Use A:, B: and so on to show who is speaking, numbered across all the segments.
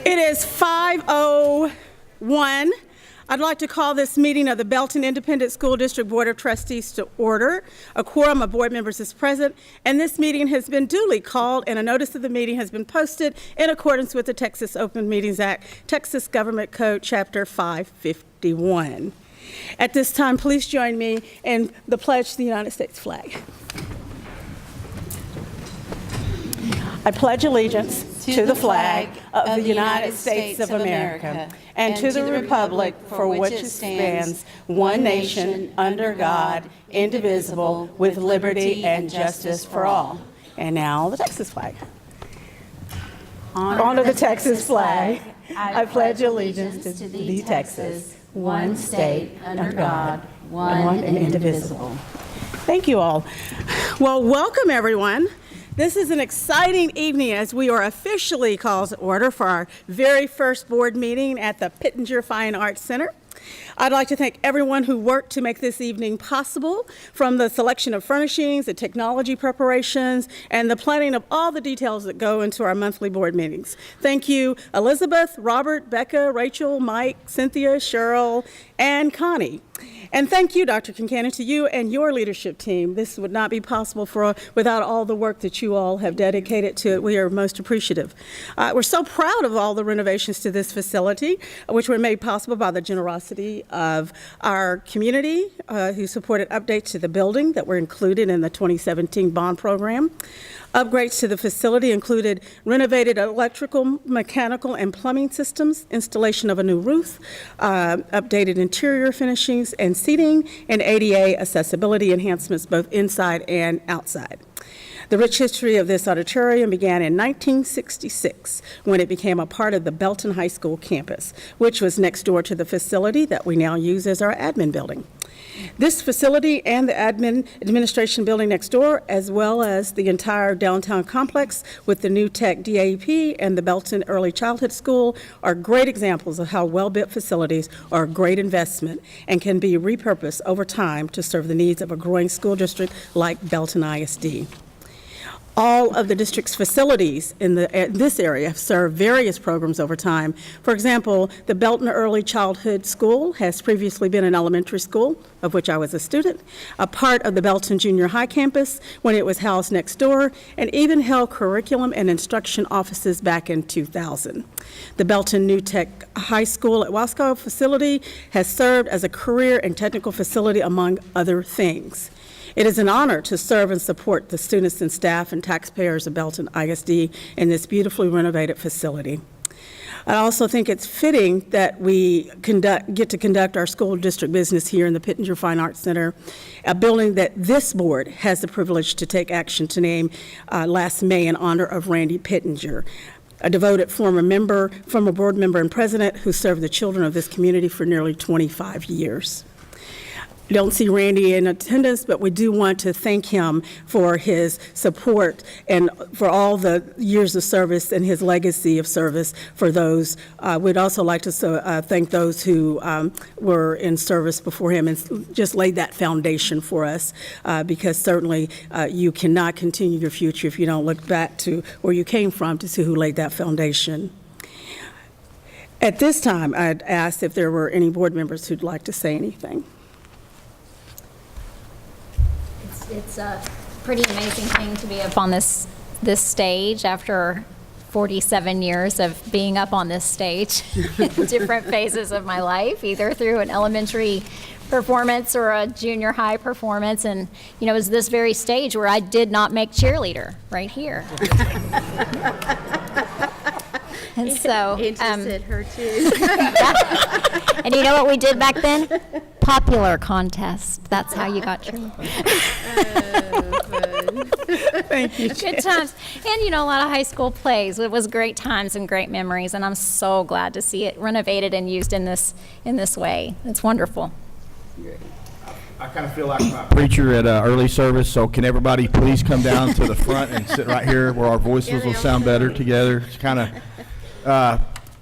A: It is 5:01. I'd like to call this meeting of the Belton Independent School District Board of Trustees to order. A quorum of board members is present, and this meeting has been duly called, and a notice of the meeting has been posted in accordance with the Texas Open Meetings Act, Texas Government Code, Chapter 551. At this time, please join me in the pledge to the United States flag. I pledge allegiance to the flag of the United States of America and to the republic for which it stands, one nation, under God, indivisible, with liberty and justice for all. And now the Texas flag. Honor the Texas flag. I pledge allegiance to thee, Texas, one state, under God, one and indivisible. Thank you all. Well, welcome everyone. This is an exciting evening as we are officially called to order for our very first board meeting at the Pittenger Fine Arts Center. I'd like to thank everyone who worked to make this evening possible, from the selection of furnishings, the technology preparations, and the planning of all the details that go into our monthly board meetings. Thank you, Elizabeth, Robert, Becca, Rachel, Mike, Cynthia, Cheryl, and Connie. And thank you, Dr. Kincannon, to you and your leadership team. This would not be possible without all the work that you all have dedicated to it. We are most appreciative. We're so proud of all the renovations to this facility, which were made possible by the generosity of our community who supported updates to the building that were included in the 2017 bond program. Upgrades to the facility included renovated electrical, mechanical, and plumbing systems, installation of a new roof, updated interior finishings and seating, and ADA accessibility enhancements both inside and outside. The rich history of this auditorium began in 1966 when it became a part of the Belton High School campus, which was next door to the facility that we now use as our admin building. This facility and the administration building next door, as well as the entire downtown complex with the new tech DAP and the Belton Early Childhood School, are great examples of how well-built facilities are a great investment and can be repurposed over time to serve the needs of a growing school district like Belton ISD. All of the district's facilities in this area serve various programs over time. For example, the Belton Early Childhood School has previously been an elementary school, of which I was a student, a part of the Belton Junior High campus when it was housed next door, and even held curriculum and instruction offices back in 2000. The Belton New Tech High School at Wasco facility has served as a career and technical facility, among other things. It is an honor to serve and support the students and staff and taxpayers of Belton ISD in this beautifully renovated facility. I also think it's fitting that we get to conduct our school district business here in the Pittenger Fine Arts Center, a building that this board has the privilege to take action to name last May in honor of Randy Pittenger, a devoted former board member and president who served the children of this community for nearly 25 years. I don't see Randy in attendance, but we do want to thank him for his support and for all the years of service and his legacy of service for those. We'd also like to thank those who were in service before him and just laid that foundation for us, because certainly you cannot continue your future if you don't look back to where you came from to see who laid that foundation. At this time, I'd ask if there were any board members who'd like to say anything.
B: It's a pretty amazing thing to be up on this stage after 47 years of being up on this stage in different phases of my life, either through an elementary performance or a junior high performance. And, you know, it was this very stage where I did not make cheerleader, right here. And so
C: interested her too.
B: Yeah. And you know what we did back then? Popular contest. That's how you got through.
A: Thank you.
B: Good times. And you know, a lot of high school plays. It was great times and great memories, and I'm so glad to see it renovated and used in this way. It's wonderful.
D: I kind of feel like my preacher at early service, so can everybody please come down to the front and sit right here where our voices will sound better together. It's kind of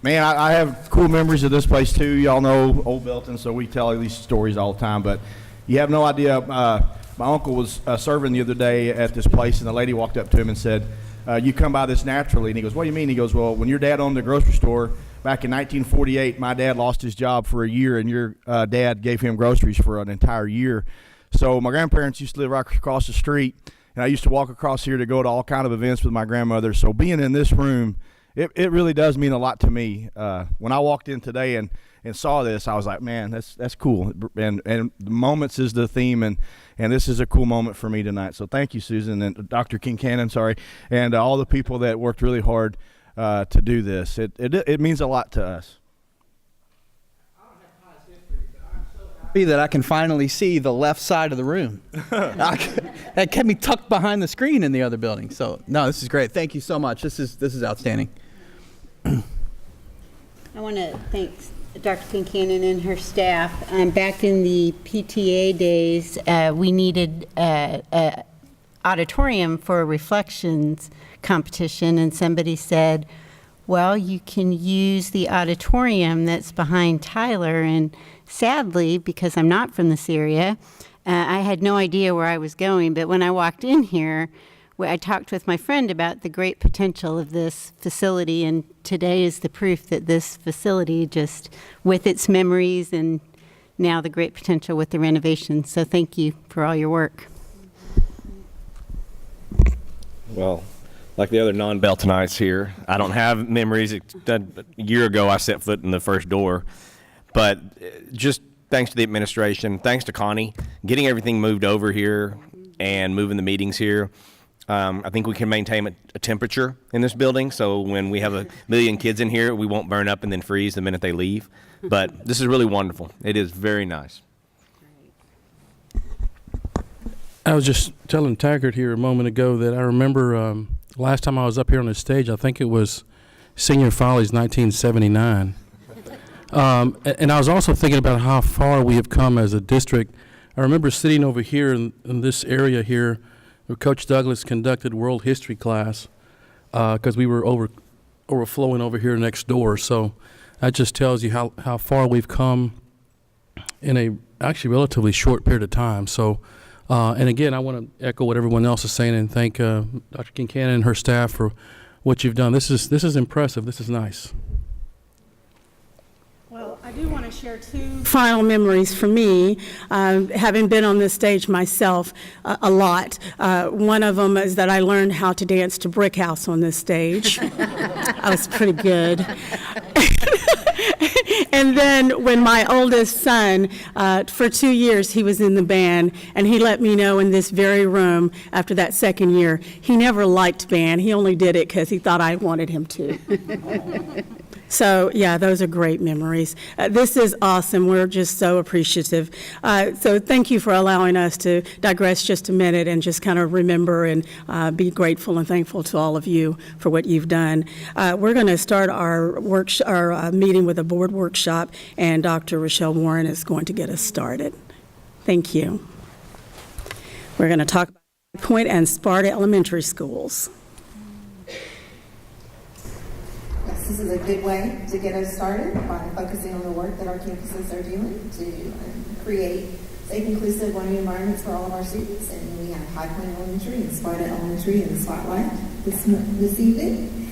D: man, I have cool memories of this place too. Y'all know Old Belton, so we tell these stories all the time, but you have no idea. My uncle was serving the other day at this place, and the lady walked up to him and said, you come by this naturally. And he goes, what do you mean? He goes, well, when your dad owned the grocery store back in 1948, my dad lost his job for a year, and your dad gave him groceries for an entire year. So my grandparents used to live right across the street, and I used to walk across here to go to all kind of events with my grandmother. So being in this room, it really does mean a lot to me. When I walked in today and saw this, I was like, man, that's cool. And the moments is the theme, and this is a cool moment for me tonight. So thank you, Susan, and Dr. Kincannon, and all the people that worked really hard to do this. It means a lot to us.
C: That I can finally see the left side of the room. That kept me tucked behind the screen in the other building. So no, this is great. Thank you so much. This is outstanding.
E: I want to thank Dr. Kincannon and her staff. Back in the PTA days, we needed an auditorium for a reflections competition, and somebody said, well, you can use the auditorium that's behind Tyler. And sadly, because I'm not from this area, I had no idea where I was going. But when I walked in here, I talked with my friend about the great potential of this facility, and today is the proof that this facility, just with its memories and now the great potential with the renovation. So thank you for all your work.
F: Well, like the other non-Beltonites here, I don't have memories. A year ago, I set foot in the first door. But just thanks to the administration, thanks to Connie, getting everything moved over here and moving the meetings here. I think we can maintain a temperature in this building, so when we have a million kids in here, we won't burn up and then freeze the minute they leave. But this is really wonderful. It is very nice.
G: I was just telling Taggart here a moment ago that I remember last time I was up here on the stage, I think it was Senior Follies 1979. And I was also thinking about how far we have come as a district. I remember sitting over here in this area here where Coach Douglas conducted world history class because we were overflowing over here next door. So that just tells you how far we've come in a actually relatively short period of time. So, and again, I want to echo what everyone else is saying and thank Dr. Kincannon and her staff for what you've done. This is impressive. This is nice.
A: Well, I do want to share two final memories for me, having been on this stage myself a lot. One of them is that I learned how to dance to Brick House on this stage. I was pretty good. And then when my oldest son, for 2 years, he was in the band, and he let me know in this very room after that second year, he never liked band. He only did it because he thought I wanted him to. So, yeah, those are great memories. This is awesome. We're just so appreciative. So thank you for allowing us to digress just a minute and just kind of remember and be grateful and thankful to all of you for what you've done. We're going to start our meeting with a board workshop, and Dr. Rochelle Warren is going to get us started. Thank you. We're going to talk about Point and Sparta Elementary Schools.
H: This is a good way to get us started by focusing on the work that our campuses are doing to create safe, inclusive learning environments for all of our students. And we have High Point Elementary and Sparta Elementary in the spotlight this evening.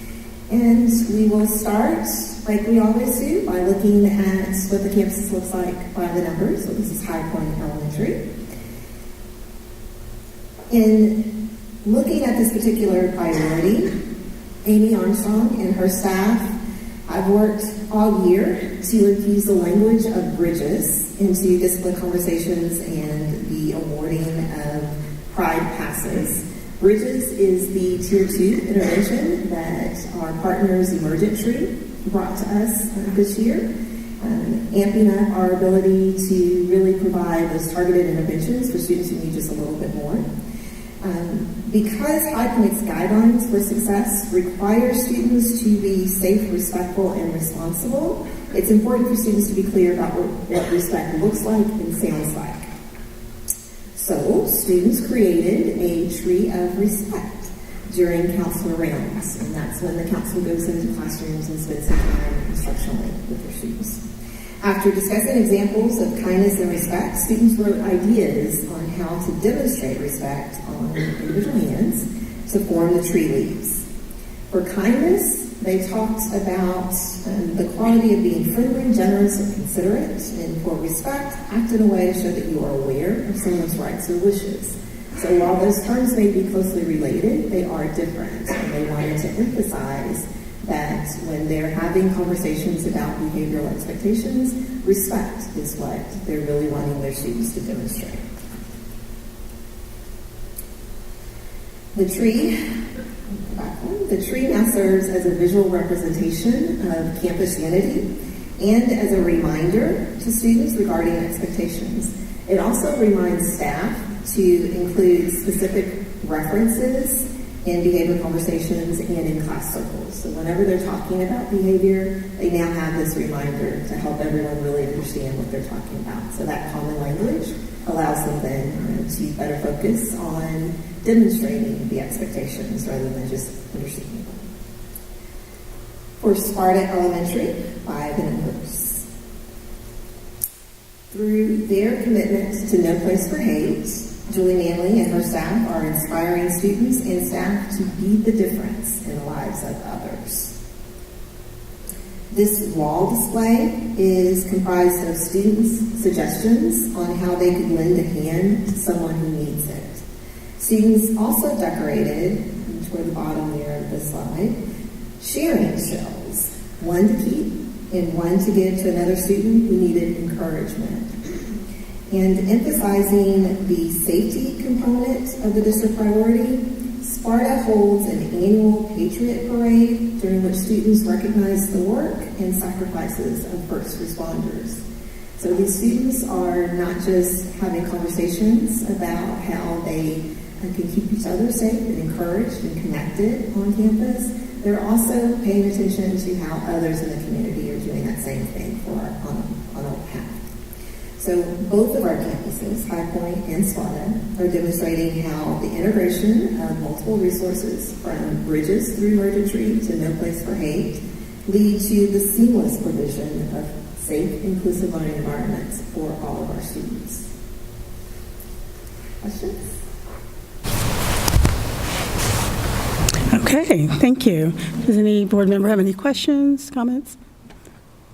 H: And we will start, like we always do, by looking at what the campuses looks like by the numbers. So this is High Point Elementary. In looking at this particular priority, Amy Armstrong and her staff have worked all year to infuse the language of bridges into discipline conversations and the awarding of pride passes. Bridges is the Tier 2 intervention that our partners Emergent Tree brought to us this year, amping up our ability to really provide those targeted interventions for students who need just a little bit more. Because High Point's guidelines for success require students to be safe, respectful, and responsible, it's important for students to be clear about what respect looks like and sounds like. So, students created a tree of respect during counselor rounds, and that's when the counselor goes into classrooms and spends some time instructionally with their students. After discussing examples of kindness and respect, students wrote ideas on how to demonstrate respect on individual hands to form the tree leaves. For kindness, they talked about the quality of being friendly, generous, and considerate. And for respect, act in a way to show that you are aware of someone's rights or wishes. So while those terms may be closely related, they are different. And they wanted to emphasize that when they're having conversations about behavioral expectations, respect is what they're really wanting their students to demonstrate. The tree now serves as a visual representation of campus unity and as a reminder to students regarding expectations. It also reminds staff to include specific references in behavior conversations and in class circles. So whenever they're talking about behavior, they now have this reminder to help everyone really understand what they're talking about. So that common language allows them then to better focus on demonstrating the expectations rather than just understanding them. For Sparta Elementary, by the numbers. Through their commitment to No Place for Hate, Julie Manley and her staff are inspiring students and staff to be the difference in the lives of others. This wall display is comprised of students' suggestions on how they could lend a hand to someone who needs it. Students also decorated, toward the bottom there of the slide, sharing shells, one to keep and one to give to another student who needed encouragement. And emphasizing the safety component of the district priority, Sparta holds an annual Patriot Parade during which students recognize the work and sacrifices of first responders. So these students are not just having conversations about how they can keep each other safe and encouraged and connected on campus. They're also paying attention to how others in the community are doing that same thing on our behalf. So both of our campuses, High Point and Sparta, are demonstrating how the integration of multiple resources from Bridges through Emergent Tree to No Place for Hate lead to the seamless provision of safe, inclusive learning environments for all of our students. Questions?
A: Okay, thank you. Does any board member have any questions, comments?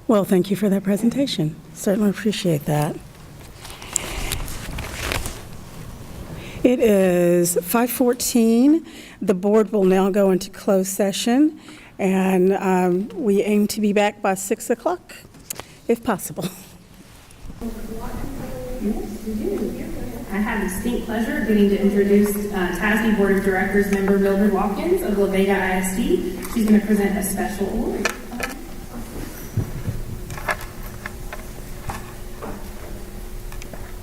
A: Well, thank you for that presentation. Certainly appreciate that. It is 5:14. The board will now go into closed session, and we aim to be back by 6 o'clock, if possible.
I: I have the distinct pleasure of getting to introduce TASB Board of Directors member Mildred Watkins of La Vega ISD. She's going to present a special award.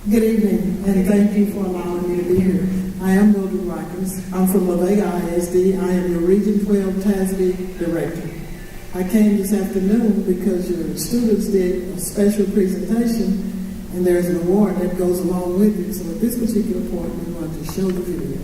J: Good evening, and thank you for allowing me to be here. I am Mildred Watkins. I'm from La Vega ISD. I am your Region 12 TASB Director. I came this afternoon because your students did a special presentation, and there's an award that goes along with it. So at this particular point, we want to show the video.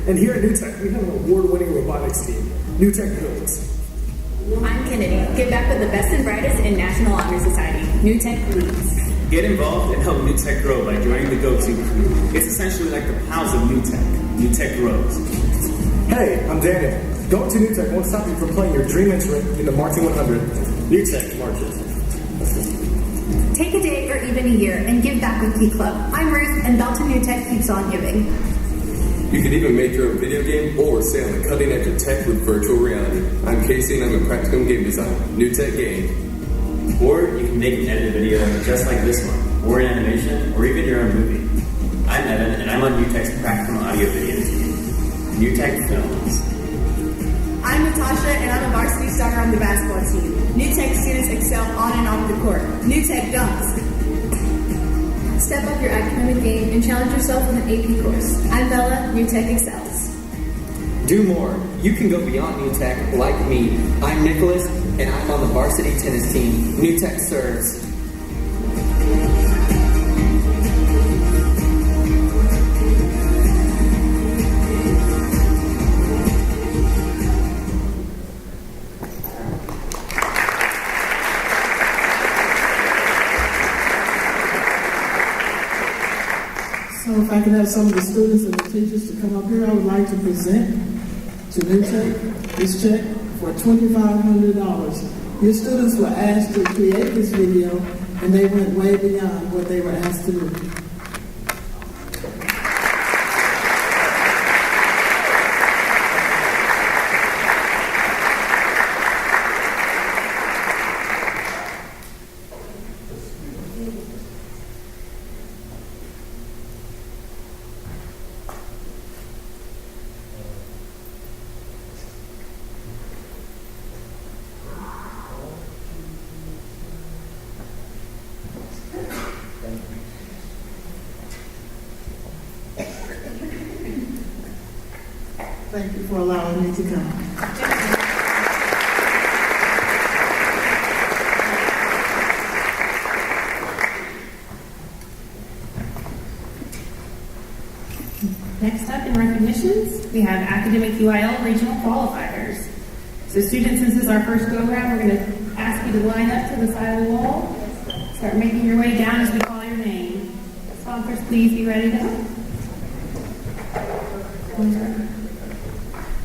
K: And here at New Tech, we have an award-winning robotics team, New Tech Builds.
L: I'm Kennedy. Get back with the best and brightest in National Honor Society. New Tech leads.
M: Get involved and help New Tech grow by joining the Go-To crew. It's essentially like the pals of New Tech. New Tech grows.
K: Hey, I'm Daniel. Going to New Tech won't stop you from playing your dream instrument in the Marching 100. New Tech marches.
L: Take a day or even a year and give back with Key Club. I'm Ruth, and Belton New Tech keeps on giving.
N: You can even make your own video game or stay on the cutting edge of tech with virtual reality. I'm Casey and I'm in practicum game design. New Tech Game.
M: Or you can make an edited video just like this one, or an animation, or even your own movie. I'm Evan, and I'm on NewTech's Practicum Audio Video team. NewTech Films.
L: I'm Natasha, and I'm a varsity starter on the basketball team. NewTech students excel on and off the court. NewTech dunks. Step up your academic game and challenge yourself with an AP course. I'm Bella, NewTech excels.
O: Do more. You can go beyond NewTech like me. I'm Nicholas, and I'm on the varsity tennis team. NewTech serves.
J: So if I could have some of the students and the teachers to come up here, I would like to present to NewTech this check for $2,500. Your students were asked to create this video, and they went way beyond what they were asked to do. Thank you for allowing me to come.
I: Next up in recognitions, we have Academic UIL Regional Qualifiers. So students, since this is our first go-around, we're going to ask you to line up to the side of the wall. Start making your way down as we call your name. Sponsors, please be ready to go.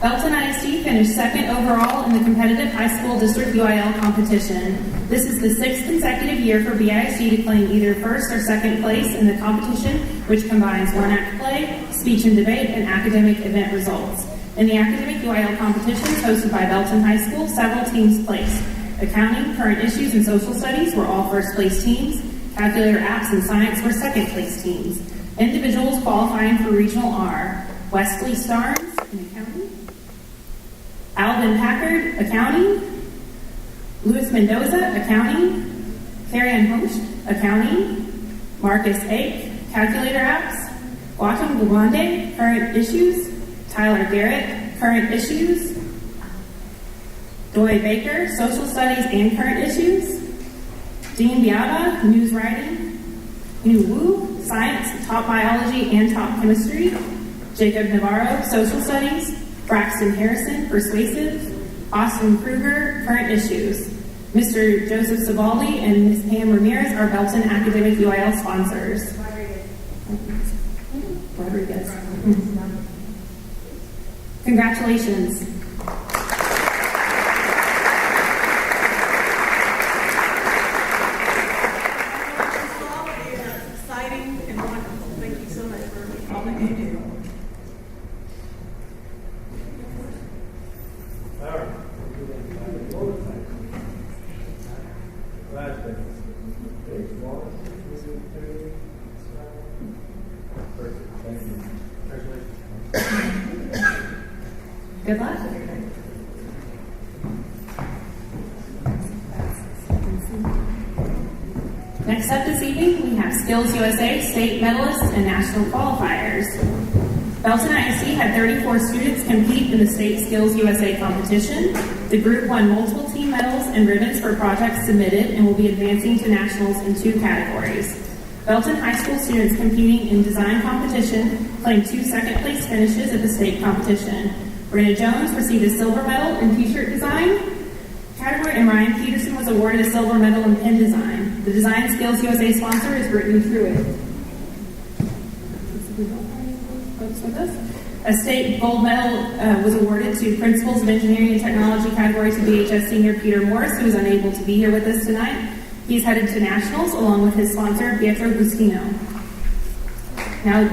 I: Belton ISD finished second overall in the competitive high school district UIL competition. This is the 6th consecutive year for BISD to claim either first or second place in the competition, which combines one-act play, speech and debate, and academic event results. In the academic UIL competitions hosted by Belton High School, several teams placed. Accounting, current issues, and social studies were all first-place teams. Calculator, apps, and science were second-place teams. Individuals qualifying for regional are Wesley Starnes in accounting, Alvin Packard, accounting, Luis Mendoza, accounting, Carrie-Ann Host, accounting, Marcus Ake, calculator apps, Gautam Gawande, current issues, Tyler Garrett, current issues, Doy Baker, social studies and current issues, Dean Biaba, news writing, Inu Wu, science, top biology and top chemistry, Jacob Navarro, social studies, Braxton Harrison, persuasive, Austin Kruger, current issues. Mr. Joseph Savaldi and Ms. Pam Ramirez are Belton Academic UIL sponsors. Rodriguez. Congratulations.
A: Exciting and wonderful. Thank you so much for all that you do.
I: Good luck. Next up this evening, we have Skills USA state medalists and national qualifiers. Belton ISD had 34 students compete in the State Skills USA competition. The group won multiple team medals and ribbons for projects submitted and will be advancing to nationals in 2 categories. Belton High School students competing in design competition claimed 2 second-place finishes at the state competition. Brenda Jones received a silver medal in t-shirt design category, and Ryan Peterson was awarded a silver medal in pen design. The Design Skills USA sponsor is Brittany Truitt. A state gold medal was awarded to Principals of Engineering and Technology category to BHS senior Peter Morris, who is unable to be here with us tonight. He's headed to nationals along with his sponsor, Pietro Bustino. Now,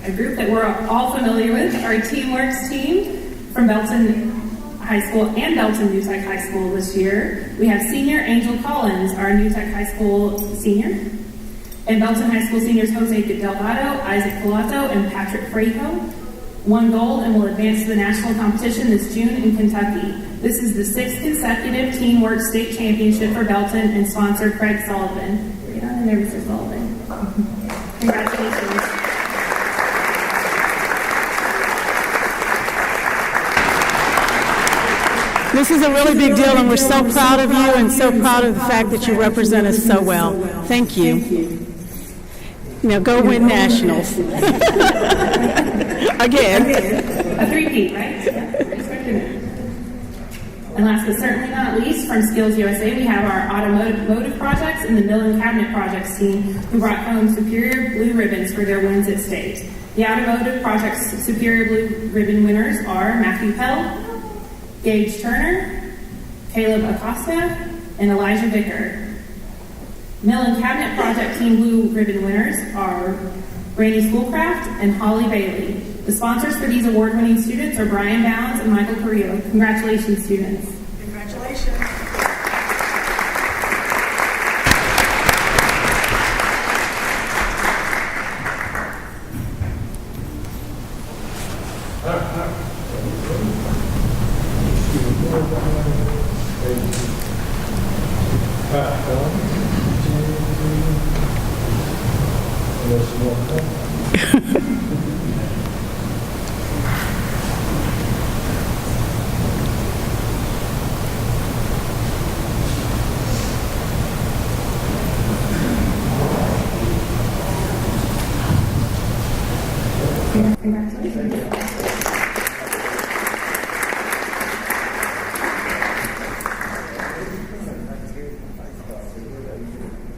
I: a group that we're all familiar with, our TeamWorks team from Belton High School and Belton New Tech High School this year. We have senior Angel Collins, our New Tech High School senior, And Belton High School seniors Jose Delgado, Isaac Pilato, and Patrick Frejo won gold and will advance to the national competition this June in Kentucky. This is the 6th consecutive Teamwork State Championship for Belton and sponsor Craig Sullivan. Get on in there, Mr. Sullivan. Congratulations.
A: This is a really big deal, and we're so proud of you and so proud of the fact that you represent us so well. Thank you. Now go win nationals. Again.
I: A three-peat, right? And last but certainly not least, from Skills USA, we have our automotive projects and the Mill and Cabinet Projects team who brought home superior blue ribbons for their wins at state. The automotive projects superior blue ribbon winners are Matthew Pell, Gage Turner, Caleb Acosta, and Elijah Vicker. Mill and Cabinet Project Team Blue Ribbon winners are Randy Schoolcraft and Holly Bailey. The sponsors for these award-winning students are Brian Bounds and Michael Carrillo. Congratulations, students.
H: Congratulations.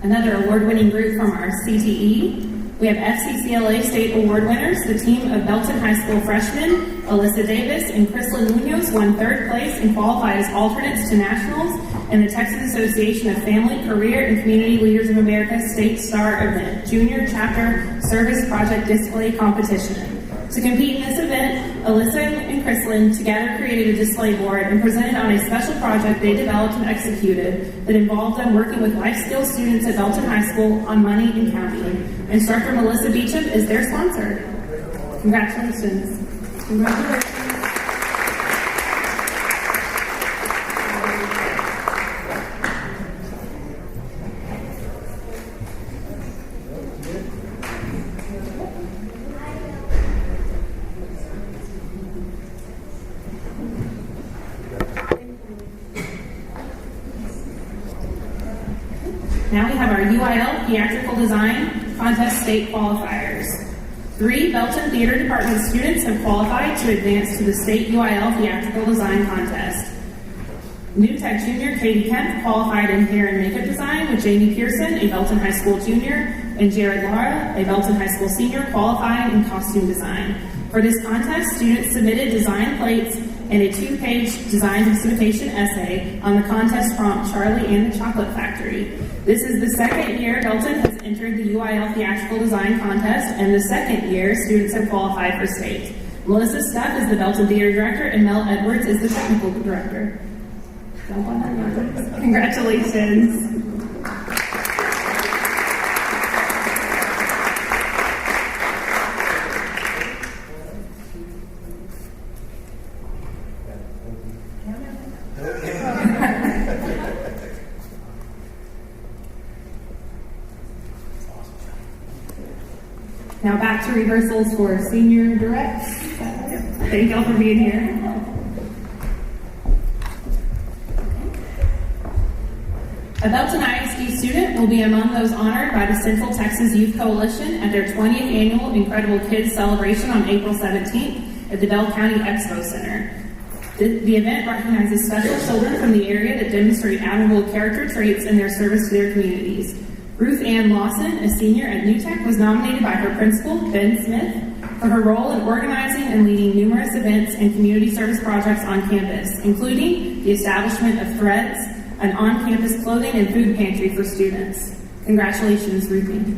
I: Another award-winning group from our CTE. We have FCCLA State Award winners. The team of Belton High School freshmen, Alyssa Davis and Chrislyn Munoz, won 3rd place and qualified as alternates to nationals in the Texas Association of Family, Career, and Community Leaders of America State Star Event, Junior Chapter Service Project Display Competition. To compete in this event, Alyssa and Chrislyn together created a display board and presented on a special project they developed and executed that involved them working with life skills students at Belton High School on money and counting. Instructor Melissa Beecham is their sponsor. Congratulations. Congratulations. Now we have our UIL Theatrical Design Contest State Qualifiers. 3 Belton Theater Department students have qualified to advance to the State UIL Theatrical Design Contest. New Tech Junior Katie Kemp qualified in hair and makeup design with Jamie Pearson, a Belton High School junior, and Jared Lara, a Belton High School senior, qualified in costume design. For this contest, students submitted design plates and a 2-page design justification essay on the contest prompt Charlie and the Chocolate Factory. This is the 2nd year Belton has entered the UIL Theatrical Design Contest, and the 2nd year students have qualified for state. Melissa Stuff is the Belton Theater Director, and Mel Edwards is the Technical Director. Congratulations. Now back to rehearsals for senior directs. Thank y'all for being here. A Belton ISD student will be among those honored by the Central Texas Youth Coalition at their 20th annual Incredible Kids Celebration on April 17th at the Bell County Expo Center. The event recognizes special children from the area that demonstrate admirable character traits in their service to their communities. Ruth Ann Lawson, a senior at New Tech, was nominated by her principal, Ben Smith, for her role in organizing and leading numerous events and community service projects on campus, including the establishment of Threads, an on-campus clothing and food pantry for students. Congratulations, Ruthie.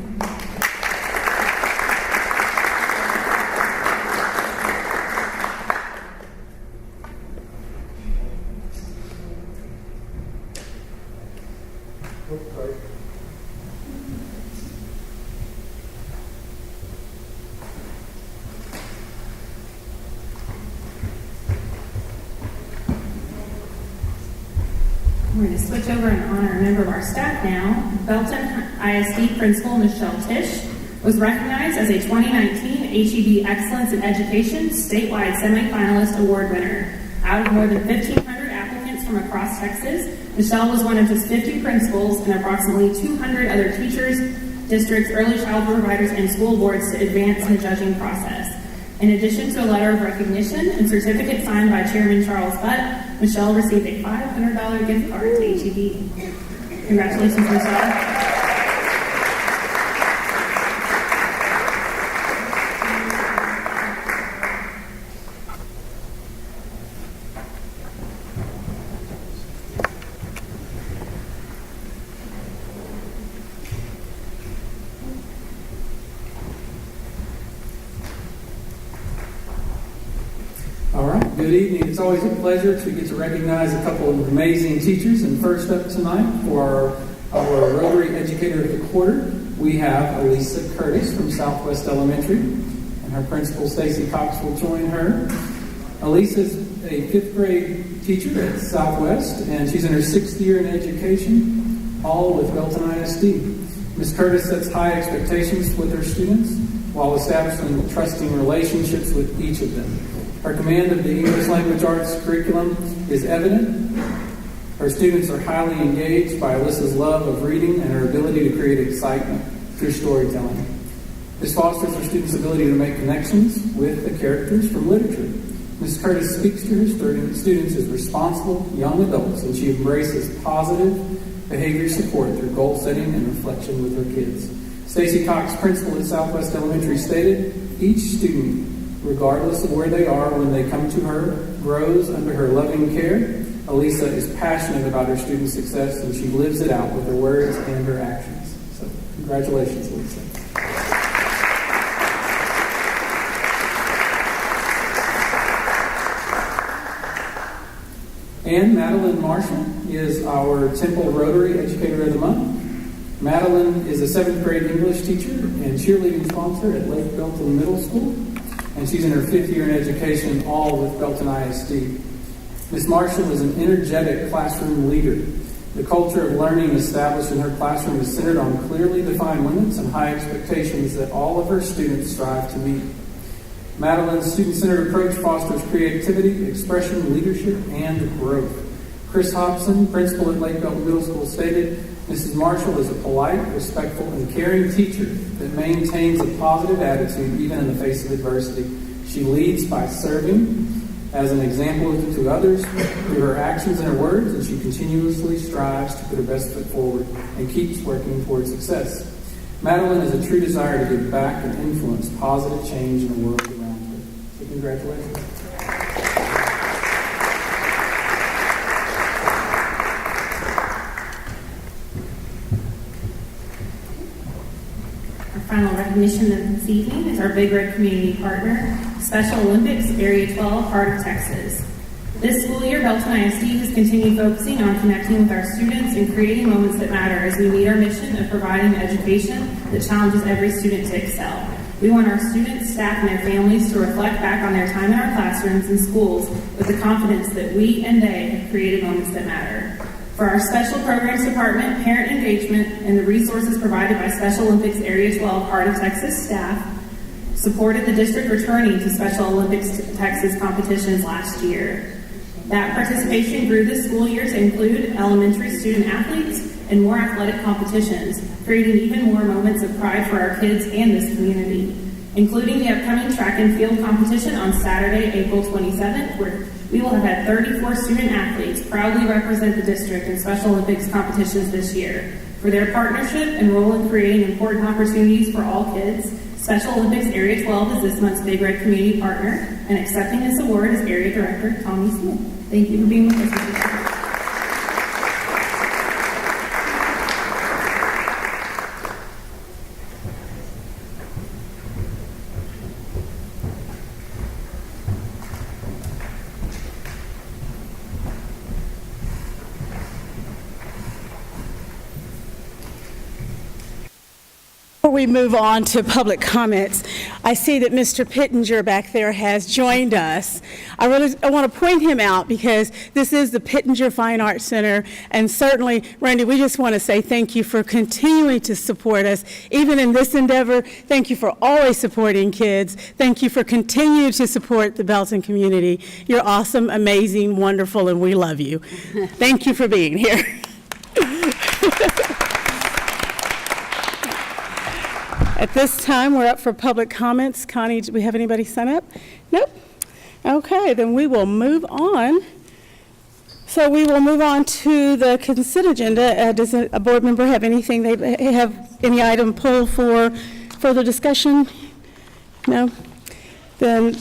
I: We're going to switch over and honor a member of our staff now. Belton ISD Principal Michelle Tisch was recognized as a 2019 HEB Excellence in Education statewide semifinalist award winner. Out of more than 1,500 applicants from across Texas, Michelle was one of just 50 principals and approximately 200 other teachers, districts, early childhood providers, and school boards to advance in the judging process. In addition to a letter of recognition and certificate signed by Chairman Charles Butt, Michelle received a $500 gift card to HEB. Congratulations, Michelle.
P: All right, good evening. It's always a pleasure to get to recognize a couple of amazing teachers. And first up tonight for our Rotary Educator of the Quarter, we have Elisa Curtis from Southwest Elementary, and her principal, Stacy Cox, will join her. Elisa is a 5th grade teacher at Southwest, and she's in her 6th year in education, all with Belton ISD. Ms. Curtis sets high expectations with her students while establishing trusting relationships with each of them. Her command of the English Language Arts curriculum is evident. Her students are highly engaged by Alyssa's love of reading and her ability to create excitement through storytelling. This fosters her students' ability to make connections with the characters from literature. Ms. Curtis speaks to her students as responsible young adults, and she embraces positive behavior support through goal setting and reflection with her kids. Stacy Cox, principal at Southwest Elementary, stated, "Each student, regardless of where they are when they come to her, grows under her loving care. Elisa is passionate about her students' success, and she lives it out with her words and her actions." So, congratulations, Elisa. And Madeline Marshall is our Temple Rotary Educator of the Month. Madeline is a 7th grade English teacher and cheerleading sponsor at Lake Belton Middle School, and she's in her 5th year in education, all with Belton ISD. Ms. Marshall is an energetic classroom leader. The culture of learning established in her classroom is centered on clearly defined limits and high expectations that all of her students strive to meet. Madeline's student-centered approach fosters creativity, expression, leadership, and growth. Chris Hobson, principal at Lake Belton Middle School, stated, "Mrs. Marshall is a polite, respectful, and caring teacher that maintains a positive attitude even in the face of adversity. She leads by serving as an example to others through her actions and her words, and she continuously strives to put her best foot forward and keeps working towards success. Madeline has a true desire to give back and influence positive change in the world around her." So congratulations.
I: Final recognition of this evening is our Big Red Community Partner, Special Olympics Area 12, Heart of Texas. This school year, Belton ISD has continued focusing on connecting with our students and creating moments that matter as we meet our mission of providing education that challenges every student to excel. We want our students, staff, and their families to reflect back on their time in our classrooms and schools with the confidence that we and they have created moments that matter. For our Special Programs Department, parent engagement, and the resources provided by Special Olympics Area 12 Heart of Texas staff supported the district returning to Special Olympics Texas competitions last year. That participation grew this school year to include elementary student athletes and more athletic competitions, creating even more moments of pride for our kids and this community, including the upcoming track and field competition on Saturday, April 27th, where we will have had 34 student athletes proudly represent the district in Special Olympics competitions this year. For their partnership and role in creating important opportunities for all kids, Special Olympics Area 12 is this month's Big Red Community Partner, and accepting this award is Area Director Tommy Smith. Thank you for being with us this evening.
A: Before we move on to public comments, I see that Mr. Pittenger back there has joined us. I want to point him out because this is the Pittenger Fine Arts Center, and certainly, Randy, we just want to say thank you for continuing to support us, even in this endeavor. Thank you for always supporting kids. Thank you for continuing to support the Belton community. You're awesome, amazing, wonderful, and we love you. Thank you for being here. At this time, we're up for public comments. Connie, do we have anybody sign up? Nope. Okay, then we will move on. So we will move on to the consent agenda. Does a board member have anything, they have any item pulled for further discussion? No? Then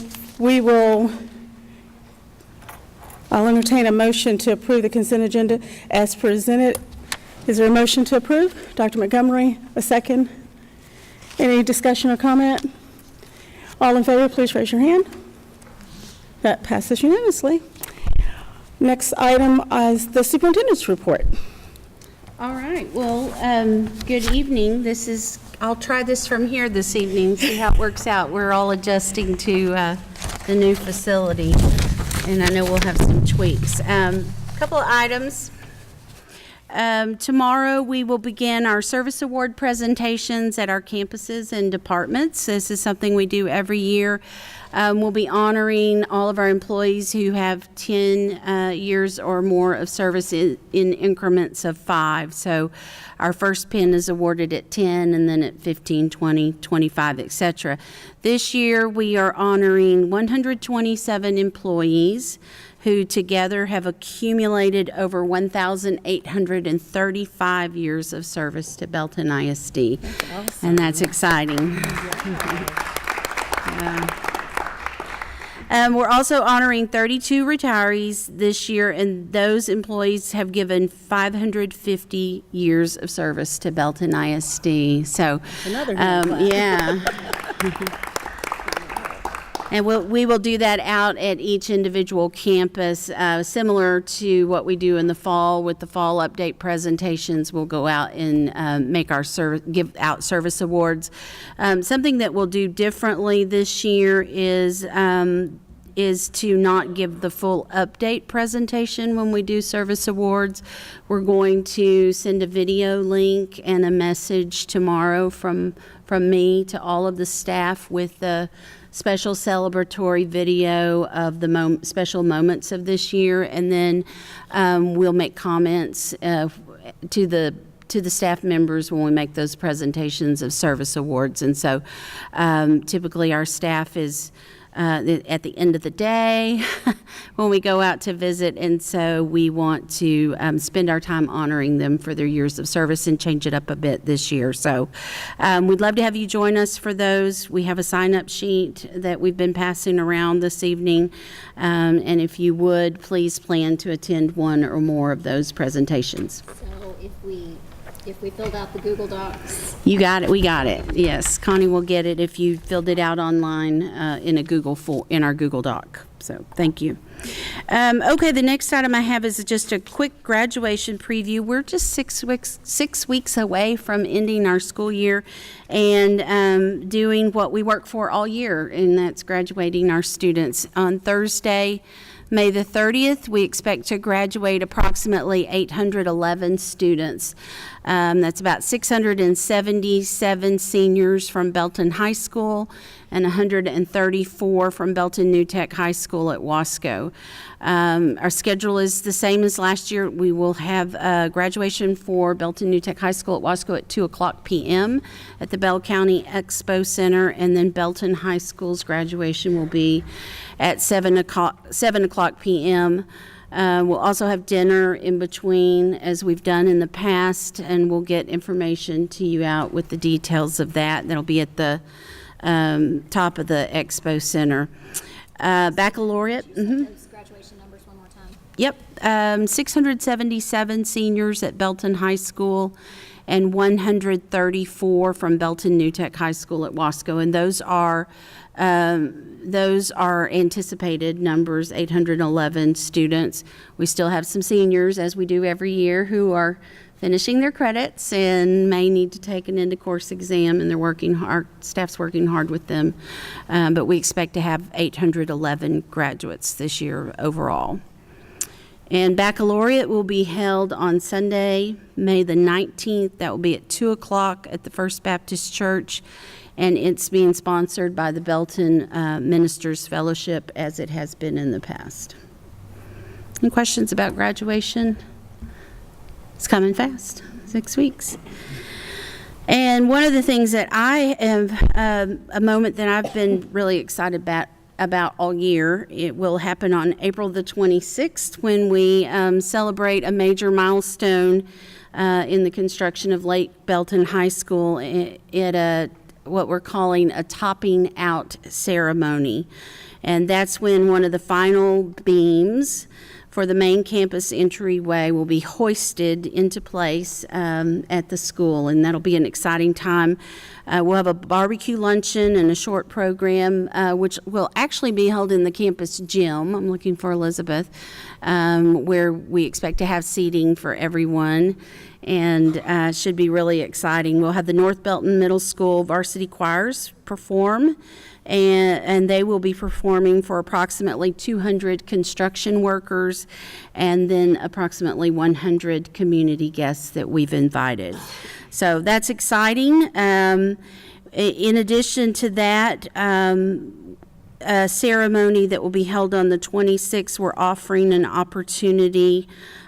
A: I'll entertain a motion to approve the consent agenda as presented. Is there a motion to approve? Dr. Montgomery, a second. Any discussion or comment? All in favor, please raise your hand. That passes unanimously. Next item is the superintendent's report.
E: All right, well, good evening. I'll try this from here this evening, see how it works out. We're all adjusting to the new facility, and I know we'll have some tweaks. Couple of items. Tomorrow we will begin our service award presentations at our campuses and departments. This is something we do every year. We'll be honoring all of our employees who have 10 years or more of service in increments of 5. So our first pin is awarded at 10, and then at 15, 20, 25, etc. This year we are honoring 127 employees who together have accumulated over 1,835 years of service to Belton ISD. That's awesome. And that's exciting. We're also honoring 32 retirees this year, and those employees have given 550 years of service to Belton ISD. So,
A: another hand
E: yeah. And we will do that out at each individual campus, similar to what we do in the fall with the fall update presentations. We'll go out and give out service awards. Something that we'll do differently this year is to not give the full update presentation when we do service awards. We're going to send a video link and a message tomorrow from me to all of the staff with the special celebratory video of the special moments of this year, and then we'll make comments to the staff members when we make those presentations of service awards. And so typically our staff is at the end of the day when we go out to visit, and so we want to spend our time honoring them for their years of service and change it up a bit this year. So we'd love to have you join us for those. We have a sign-up sheet that we've been passing around this evening, and if you would, please plan to attend one or more of those presentations.
B: So if we filled out the Google Docs.
E: You got it. We got it. Yes, Connie will get it if you filled it out online in our Google Doc. So thank you. Okay, the next item I have is just a quick graduation preview. We're just 6 weeks away from ending our school year and doing what we work for all year, and that's graduating our students. On Thursday, May the 30th, we expect to graduate approximately 811 students. That's about 677 seniors from Belton High School and 134 from Belton New Tech High School at Wasco. Our schedule is the same as last year. We will have graduation for Belton New Tech High School at Wasco at 2:00 p.m. at the Bell County Expo Center, and then Belton High School's graduation will be at 7:00 p.m. We'll also have dinner in between, as we've done in the past, and we'll get information to you out with the details of that. That'll be at the top of the Expo Center. Baccalaureate.
B: Those graduation numbers one more time.
E: Yep, 677 seniors at Belton High School and 134 from Belton New Tech High School at Wasco. And those are anticipated numbers, 811 students. We still have some seniors, as we do every year, who are finishing their credits and may need to take an end-of-course exam, and they're working hard, staff's working hard with them. But we expect to have 811 graduates this year overall. And baccalaureate will be held on Sunday, May the 19th. That will be at 2 o'clock at the First Baptist Church, and it's being sponsored by the Belton Ministers Fellowship, as it has been in the past. Any questions about graduation? It's coming fast, 6 weeks. And one of the things that I have, a moment that I've been really excited about all year, it will happen on April the 26th when we celebrate a major milestone in the construction of Lake Belton High School at what we're calling a topping out ceremony. And that's when one of the final beams for the main campus entryway will be hoisted into place at the school, and that'll be an exciting time. We'll have a barbecue luncheon and a short program, which will actually be held in the campus gym. I'm looking for Elizabeth, where we expect to have seating for everyone, and should be really exciting. We'll have the North Belton Middle School varsity choirs perform, and they will be performing for approximately 200 construction workers and then approximately 100 community guests that we've invited. So that's exciting. In addition to that, a ceremony that will be held on the 26th, we're offering an opportunity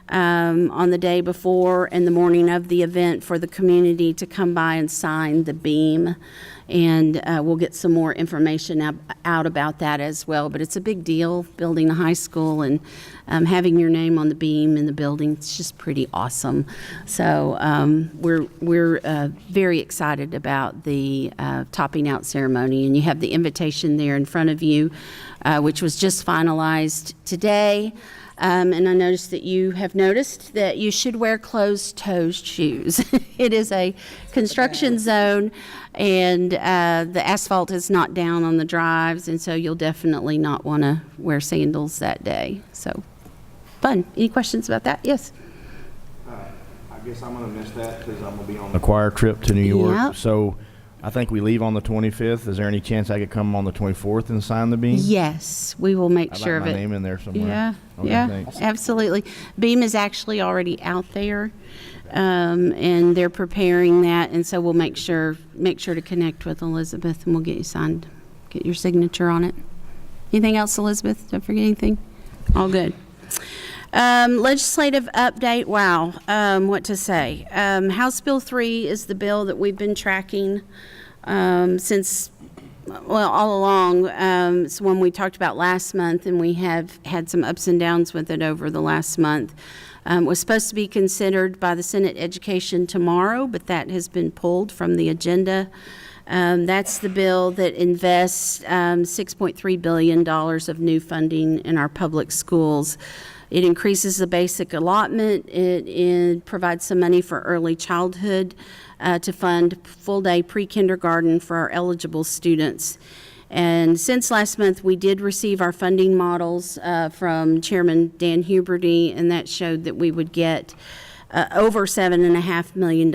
E: on the day before and the morning of the event for the community to come by and sign the beam. And we'll get some more information out about that as well. But it's a big deal, building a high school and having your name on the beam in the building. It's just pretty awesome. So we're very excited about the topping out ceremony. And you have the invitation there in front of you, which was just finalized today. And I noticed that you have noticed that you should wear closed-toed shoes. It is a construction zone, and the asphalt is not down on the drives, and so you'll definitely not want to wear sandals that day. So, fun. Any questions about that? Yes?
D: I guess I'm going to miss that because I'm going to be on the choir trip to New York.
E: Yep.
D: So I think we leave on the 25th. Is there any chance I could come on the 24th and sign the beam?
E: Yes, we will make
D: I'd
E: sure
D: like
E: of
D: my
E: it.
D: name in there somewhere.
E: Yeah,
D: Okay,
E: yeah,
D: thanks.
E: absolutely. Beam is actually already out there, and they're preparing that, and so we'll make sure to connect with Elizabeth, and we'll get you signed, get your signature on it. Anything else, Elizabeth? Did I forget anything? All good. Legislative update. Wow, what to say? House Bill 3 is the bill that we've been tracking since, well, all along. It's one we talked about last month, and we have had some ups and downs with it over the last month. Was supposed to be considered by the Senate Education tomorrow, but that has been pulled from the agenda. That's the bill that invests $6.3 billion of new funding in our public schools. It increases the basic allotment. It provides some money for early childhood to fund full-day pre-kindergarten for our eligible students. And since last month, we did receive our funding models from Chairman Dan Huberty, and that showed that we would get over $7.5 million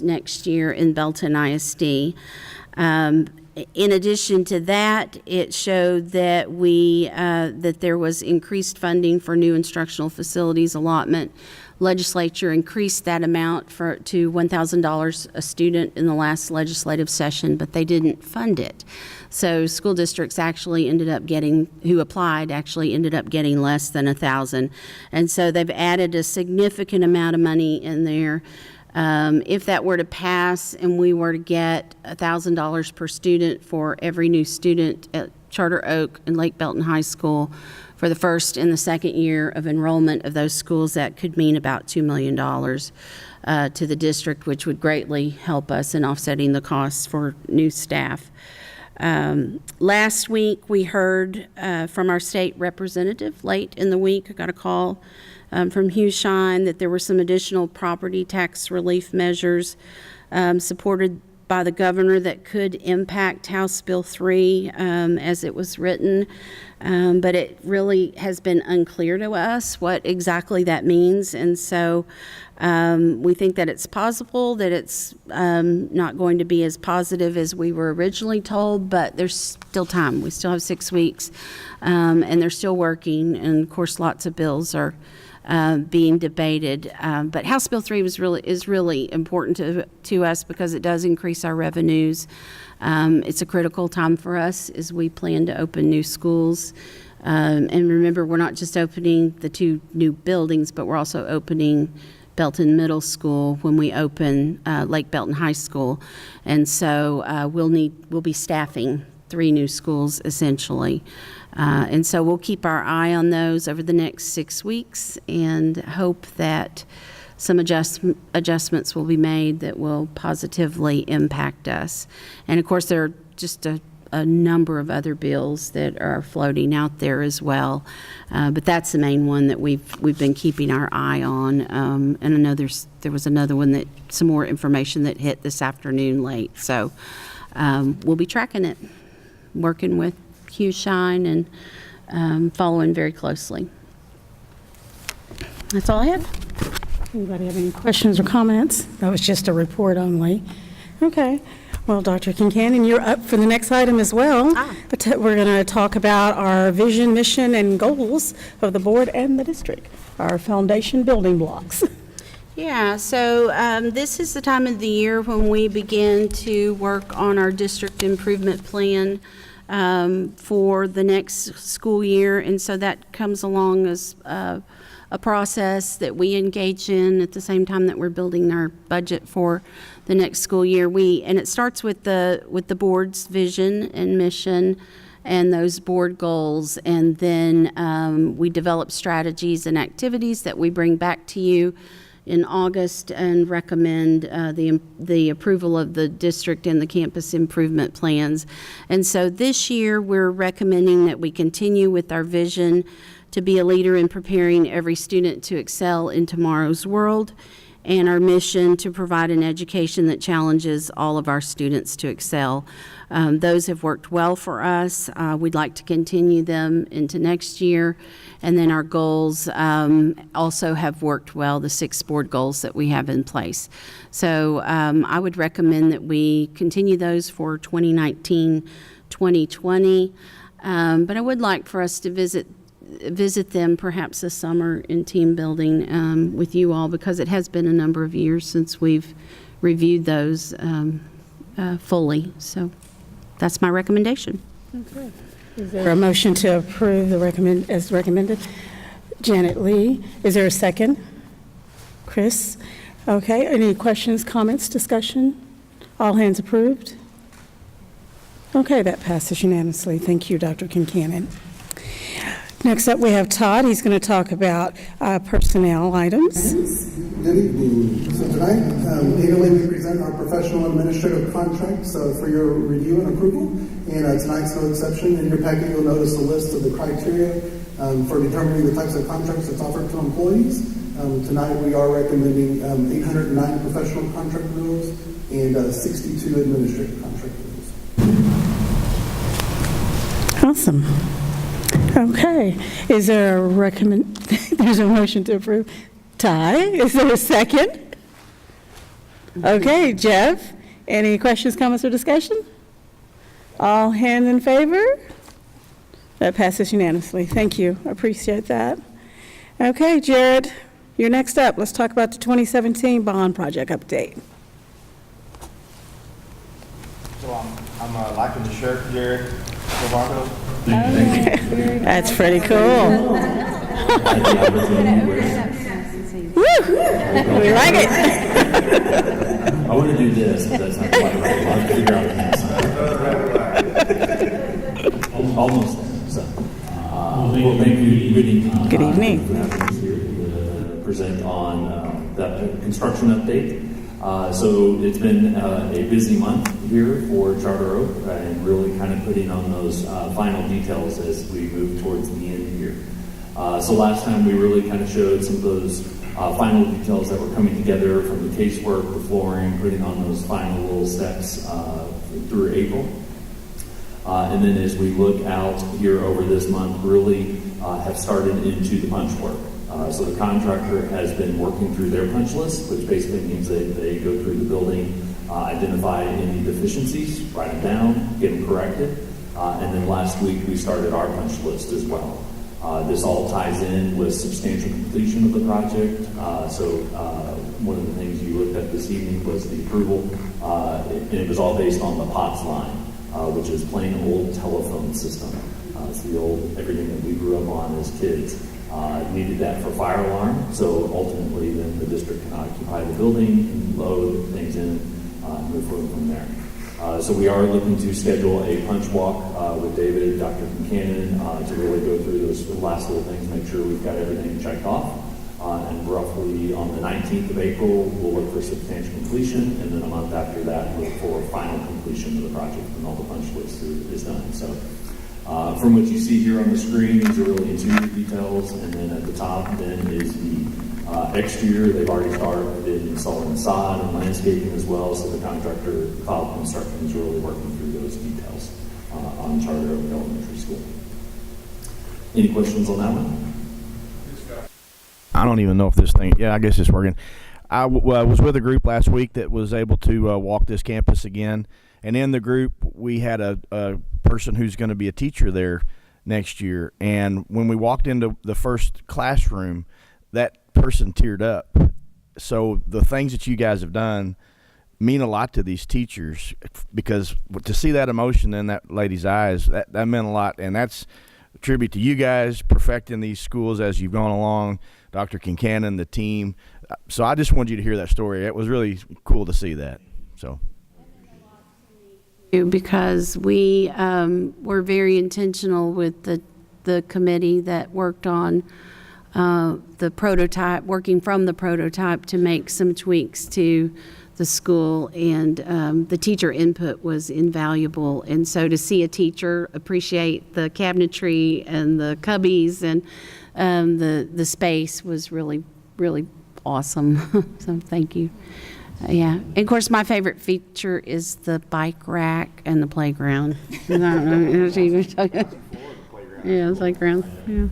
E: next year in Belton ISD. In addition to that, it showed that that there was increased funding for new instructional facilities allotment. Legislature increased that amount to $1,000 a student in the last legislative session, but they didn't fund it. So school districts actually ended up getting less than $1,000. And so they've added a significant amount of money in there. If that were to pass and we were to get $1,000 per student for every new student at Charter Oak and Lake Belton High School for the first and the second year of enrollment of those schools, that could mean about $2 million to the district, which would greatly help us in offsetting the costs for new staff.
A: Last week, we heard from our state representative late in the week. I got a call from Hugh Shine that there were some additional property tax relief measures supported by the governor that could impact House Bill 3 as it was written. But it really has been unclear to us what exactly that means. And so we think that it's possible that it's not going to be as positive as we were originally told, but there's still time. We still have 6 weeks, and they're still working. And of course, lots of bills are being debated. But House Bill 3 is really important to us because it does increase our revenues. It's a critical time for us as we plan to open new schools. And remember, we're not just opening the 2 new buildings, but we're also opening Belton Middle School when we open Lake Belton High School. And so we'll be staffing 3 new schools essentially. And so we'll keep our eye on those over the next 6 weeks and hope that some adjustments will be made that will positively impact us. And of course, there are just a number of other bills that are floating out there as well. But that's the main one that we've been keeping our eye on. And I know there was another one that some more information that hit this afternoon late. So we'll be tracking it, working with Hugh Shine and following very closely. That's all I have.
Q: Anybody have any questions or comments? That was just a report only. Okay. Well, Dr. Kincannon, you're up for the next item as well. But we're going to talk about our vision, mission, and goals of the board and the district, our foundation building blocks.
A: Yeah, so this is the time of the year when we begin to work on our district improvement plan for the next school year. And so that comes along as a process that we engage in at the same time that we're building our budget for the next school year. And it starts with the board's vision and mission and those board goals, and then we develop strategies and activities that we bring back to you in August and recommend the approval of the district and the campus improvement plans. And so this year we're recommending that we continue with our vision to be a leader in preparing every student to excel in tomorrow's world, and our mission to provide an education that challenges all of our students to excel. Those have worked well for us. We'd like to continue them into next year. And then our goals also have worked well, the 6 board goals that we have in place. So I would recommend that we continue those for 2019, 2020. But I would like for us to visit them perhaps this summer in team building with you all, because it has been a number of years since we've reviewed those fully. So that's my recommendation.
Q: Okay. Is there a motion to approve as recommended? Janet Lee. Is there a second? Chris? Okay. Any questions, comments, discussion? All hands approved? Okay, that passes unanimously. Thank you, Dr. Kincannon. Next up, we have Todd. He's going to talk about personnel items.
R: Good evening. So tonight, annually we present our professional administrative contracts for your review and approval. And tonight's no exception. In your packet, you'll notice a list of the criteria for determining the types of contracts that's offered to employees. Tonight, we are recommending 809 professional contract renewals and 62 administrative contract renewals.
Q: Awesome. Okay. Is there there's a motion to approve? Ty, is there a second? Okay, Jeff, any questions, comments, or discussion? All hands in favor? That passes unanimously. Thank you. I appreciate that. Okay, Jared, you're next up. Let's talk about the 2017 bond project update.
S: So I'm liking the shirt, Jared.
Q: That's pretty cool. Woo! We like it.
T: I want to do this, but that's not quite right. I'll have to figure out the next. Almost there. So, well, thank you.
Q: Good evening.
T: To present on the construction update. So it's been a busy month here for Charter Oak and really kind of putting on those final details as we move towards the end here. So last time we really kind of showed some of those final details that were coming together from the casework, the flooring, putting on those final little steps through April. And then as we look out here over this month, really have started into the punch work. So the contractor has been working through their punch list, which basically means they go through the building, identify any deficiencies, write them down, get them corrected. And then last week we started our punch list as well. This all ties in with substantial completion of the project. So one of the things you looked at this evening was the approval, and it was all based on the POTS line, which is plain old telephone system. It's the old, everything that we grew up on as kids. Needed that for fire alarm, so ultimately then the district can occupy the building and load things in and move forward from there. So we are looking to schedule a punch walk with David, Dr. Buchanan, to really go through those last little things, make sure we've got everything checked off. And roughly on the 19th of April, we'll look for substantial completion, and then a month after that, look for final completion of the project when all the punch list is done. So from what you see here on the screen, these are really interior details, and then at the top then is the exterior. They've already started installing sod and landscaping as well, so the contractor, Cloud Construction, is really working through those details on Charter Oak Elementary School. Any questions on that one?
D: I don't even know if this thing, yeah, I guess it's working. I was with a group last week that was able to walk this campus again. And in the group, we had a person who's going to be a teacher there next year. And when we walked into the first classroom, that person teared up. So the things that you guys have done mean a lot to these teachers, because to see that emotion in that lady's eyes, that meant a lot. And that's a tribute to you guys perfecting these schools as you've gone along, Dr. Kincannon, the team. So I just wanted you to hear that story. It was really cool to see that. So.
E: Because we were very intentional with the committee that worked on the prototype, working from the prototype to make some tweaks to the school, and the teacher input was invaluable. And so to see a teacher appreciate the cabinetry and the cubbies and the space was really, really awesome. So thank you. Yeah, and of course my favorite feature is the bike rack and the playground. Yeah, the playground. Yeah,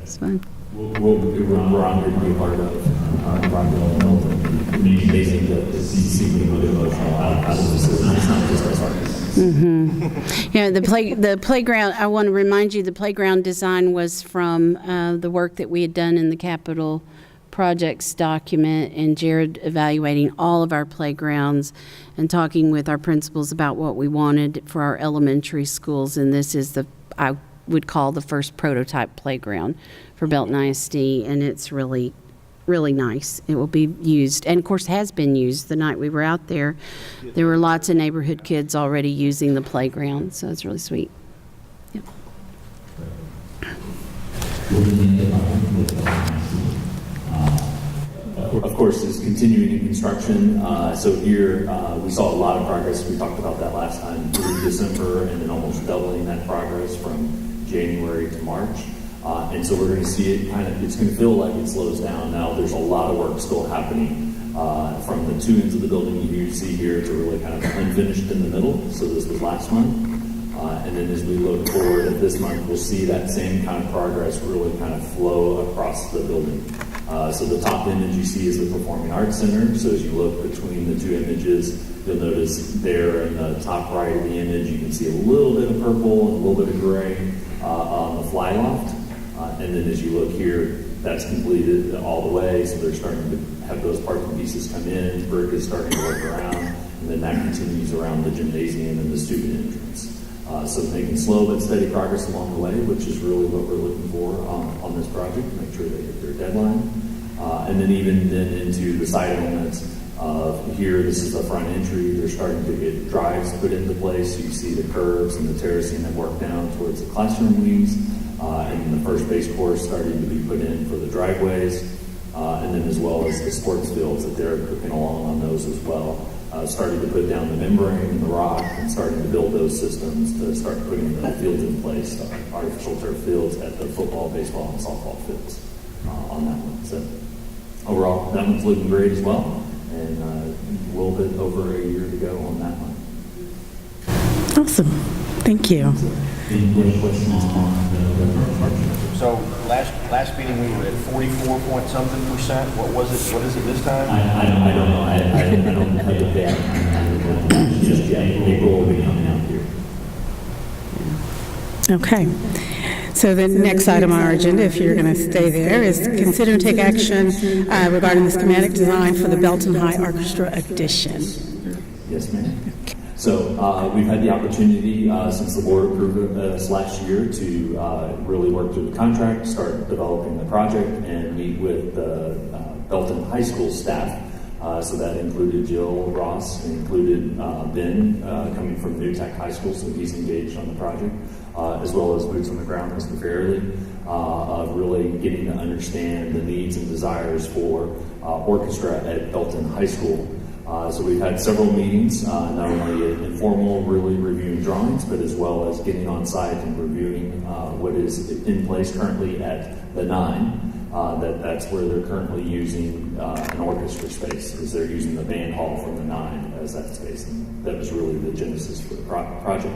E: it's fun.
T: We're honored to be a part of Rockville Health. Amazing to see people get emotional out of the system. It's not just us artists.
E: Mm-hmm. Yeah, the playground. I want to remind you, the playground design was from the work that we had done in the capital projects document, and Jared evaluating all of our playgrounds and talking with our principals about what we wanted for our elementary schools. And this is I would call the first prototype playground for Belton ISD, and it's really, really nice. It will be used, and of course has been used. The night we were out there, there were lots of neighborhood kids already using the playground, so it's really sweet. Yep.
T: Of course, is continuing in construction. So here we saw a lot of progress. We talked about that last time through December, and then almost doubling that progress from January to March. And so we're going to see it it's going to feel like it slows down now. There's a lot of work still happening from the two ends of the building you see here to really kind of unfinished in the middle. So this was last month. And then as we look forward at this month, we'll see that same kind of progress really kind of flow across the building. So the top image you see is the Performing Arts Center. So as you look between the two images, you'll notice there in the top right of the image, you can see a little bit of purple and a little bit of gray on the fly loft. And then as you look here, that's completed all the way. So they're starting to have those parts and pieces come in. Brick is starting to work around. And then that continues around the gymnasium and the student entrance. So making slow but steady progress along the way, which is really what we're looking for on this project, to make sure they hit their deadline. And then even then into the side elements of here, this is the front entry. They're starting to get drives put into place. So you see the curbs and the terracing that work down towards the classroom wings. And the first base course starting to be put in for the driveways. And then as well as the sports fields that they're cooking along on those as well. starting to put down the membrane and the rock and starting to build those systems to start putting the fields in place, artificial turf fields at the football, baseball, and softball fields on that one. So overall, that one's looking great as well, and a little bit over a year to go on that one.
Q: Awesome. Thank you.
T: Any questions on the
S: So last meeting we were at 44 point something percent. What was it? What is it this time?
T: I don't know. I don't have the data just yet. April will be coming out here.
Q: Okay. So the next item on our agenda, if you're going to stay there, is consider and take action regarding the schematic design for the Belton High Orchestra addition.
T: Yes, ma'am. So we've had the opportunity since the board approved us last year to really work through the contract, start developing the project, and meet with the Belton High School staff. So that included Jill Ross, and included Ben coming from New Tech High School, so he's engaged on the project, as well as boots on the ground, Mr. Fairley, of really getting to understand the needs and desires for orchestra at Belton High School. So we've had several meetings, not only informal, really reviewing drawings, but as well as getting on site and reviewing what is in place currently at the 9. That's where they're currently using an orchestra space, is they're using the band hall from the 9 as that space, and that was really the genesis for the project.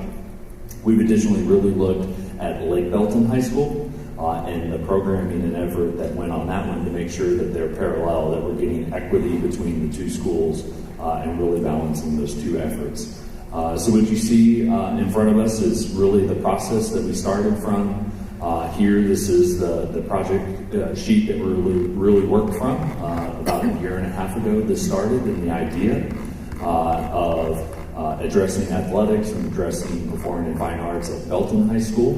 T: We've additionally really looked at Lake Belton High School and the programming and effort that went on that one to make sure that they're parallel, that we're getting equity between the two schools and really balancing those two efforts. So what you see in front of us is really the process that we started from. Here, this is the project sheet that we really worked from. About a year and a half ago, this started, and the idea of addressing athletics and addressing performing and fine arts at Belton High School.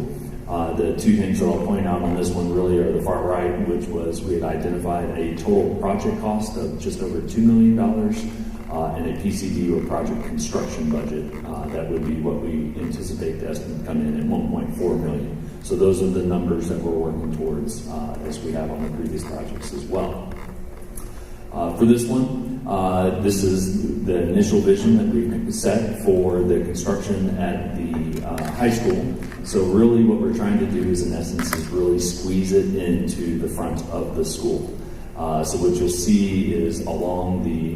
T: The two things that I'll point out on this one really are the far right, which was we had identified a total project cost of just over $2 million and a PCD or project construction budget that would be what we anticipate the estimate come in at $1.4 million. So those are the numbers that we're working towards as we have on the previous projects as well. For this one, this is the initial vision that we've set for the construction at the high school. So really what we're trying to do is, in essence, is really squeeze it into the front of the school. So what you'll see is along the,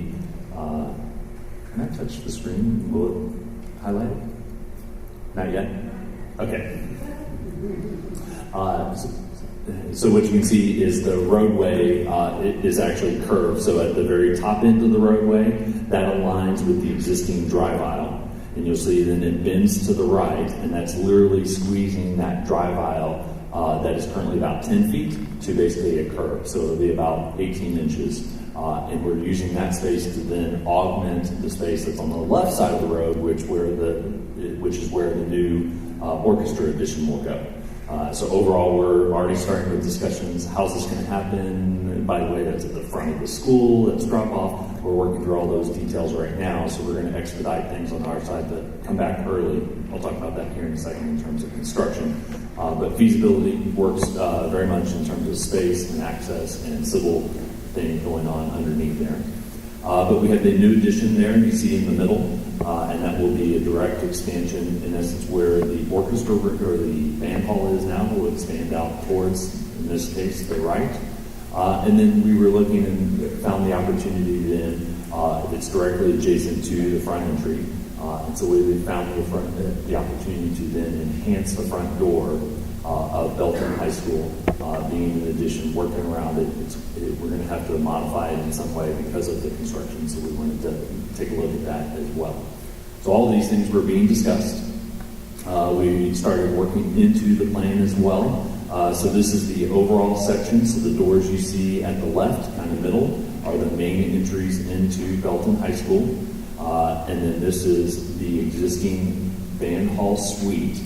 T: can I touch the screen? Will it highlight it? Not yet? Okay. So what you can see is the roadway it is actually curved. So at the very top end of the roadway, that aligns with the existing drive aisle. And you'll see then it bends to the right, and that's literally squeezing that drive aisle that is currently about 10 feet to basically a curve. So it'll be about 18 inches. And we're using that space to then augment the space that's on the left side of the road, which is where the new orchestra addition will go. So overall, we're already starting with discussions. How's this going to happen? And by the way, that's at the front of the school. That's drop off. We're working through all those details right now. So we're going to expedite things on our side to come back early. I'll talk about that here in a second in terms of construction. But feasibility works very much in terms of space and access and civil thing going on underneath there. But we have the new addition there, you see in the middle, and that will be a direct expansion, in essence, where the orchestra or the band hall is now will expand out towards, in this case, the right. And then we were looking and found the opportunity then, it's directly adjacent to the front entry. And so we found the opportunity to then enhance the front door of Belton High School, being in addition, working around it. We're going to have to modify it in some way because of the construction, so we wanted to take a look at that as well. So all of these things were being discussed. We started working into the plan as well. So this is the overall section. So the doors you see at the left, kind of middle, are the main entries into Belton High School. And then this is the existing band hall suite.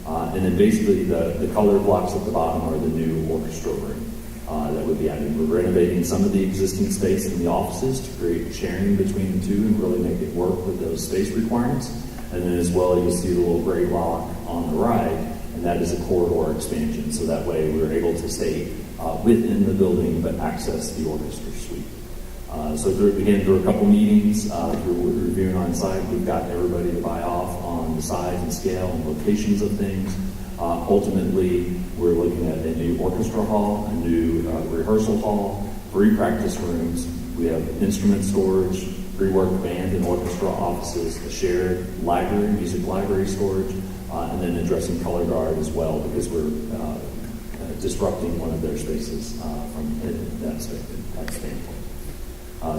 T: And then basically the color blocks at the bottom are the new orchestra room that would be added. We're renovating some of the existing space in the offices to create sharing between the two and really make it work with those space requirements. And then as well, you'll see the little gray block on the right, and that is a corridor expansion. So that way we're able to stay within the building but access the orchestra suite. So through a couple meetings, through reviewing on site, we've got everybody to buy off on the size and scale and locations of things. Ultimately, we're looking at a new orchestra hall, a new rehearsal hall, 3 practice rooms. We have instrument storage, pre-work band and orchestra offices, a shared library, music library storage, and then addressing color guard as well, because we're disrupting one of their spaces from that standpoint.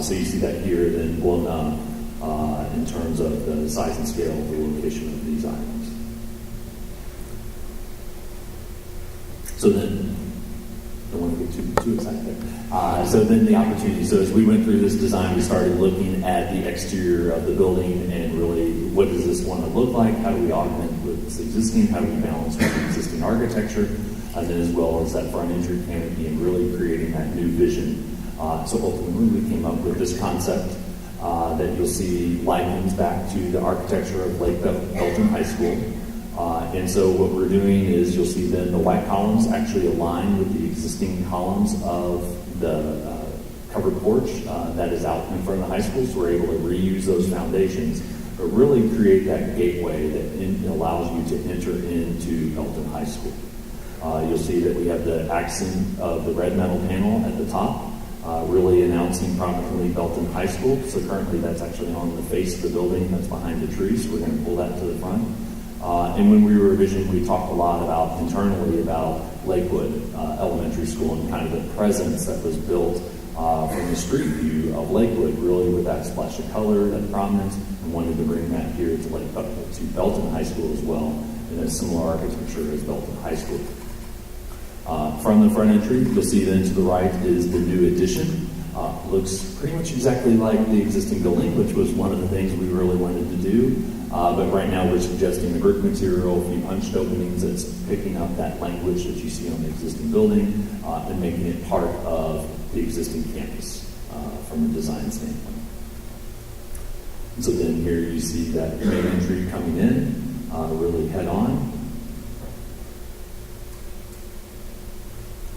T: So you see that here then blown up in terms of the size and scale of the location of these items. So then, don't want to get too excited there. So then the opportunity, so as we went through this design, we started looking at the exterior of the building and really what does this want to look like? How do we augment with this existing? How do we balance with the existing architecture? And then as well as that front entry canopy and really creating that new vision. So ultimately we came up with this concept that you'll see likens back to the architecture of Lake Belton High School. And so what we're doing is you'll see then the white columns actually align with the existing columns of the covered porch that is out in front of the high school. So we're able to reuse those foundations, but really create that gateway that allows you to enter into Belton High School. You'll see that we have the accent of the red metal panel at the top, really announcing prominently Belton High School. So currently that's actually on the face of the building that's behind the tree, so we're going to pull that to the front. And when we were revisioning, we talked a lot about internally about Lakewood Elementary School and kind of the presence that was built from the street view of Lakewood, really with that splash of color, that prominence, and wanted to bring that here to Belton High School as well, in a similar architecture as Belton High School. From the front entry, you'll see then to the right is the new addition. Looks pretty much exactly like the existing building, which was one of the things we really wanted to do. But right now we're suggesting the brick material, a few punched openings that's picking up that language that you see on the existing building and making it part of the existing campus from a design standpoint. And so then here you see that main entry coming in, really head on.